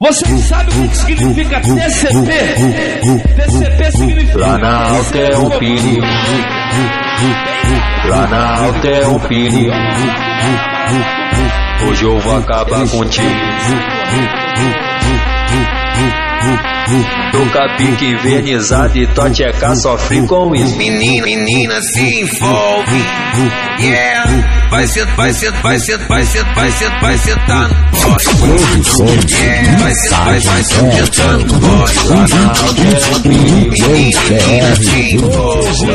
Você sabe o que significa TCP? TCP significa Planalto é um perigo. Planalto é um perigo. Hoje eu vou acabar contigo. Tô com a pique invernizada e tua tcheca sofre com isso. Menina se envolve, yeah. Vai sentando, yeah. Vai sentando, Planalto é um perigo. menina se envolve.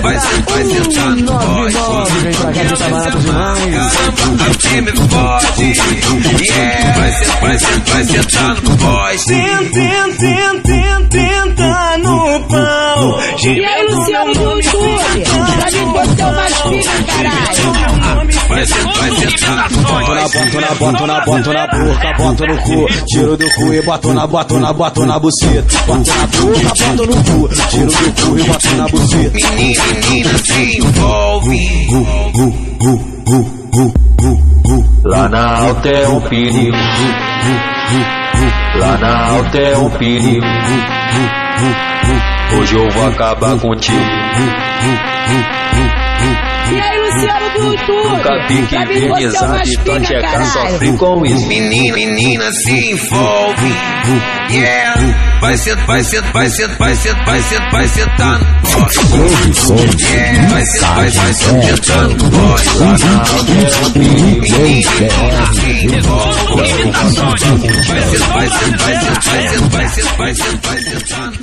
Vai sentando, o time forte, yeah. Vai sentando, boys. Tenta no pau. E aí, Luciano do YouTube? Pra mim você é o mais pica, caralho. Vai sentando, boys. Boto na boca, boto no cu. Tiro do cu e boto na buceta. Boto na boca, boto no cu. Tiro do cu e boto na buceta. Menina se envolve. Planalto é um perigo. Planalto é um perigo. Hoje eu vou acabar contigo. E aí, Luciano do YouTube? Nunca pique Pra mim você é o invernizada mais e tua pica, tcheca caralho. sofre com isso. Menina se envolve, yeah. Vai sentando, yeah. Vai sentando, boys. Planalto é um perigo. Menina se envolve. Vai sentando.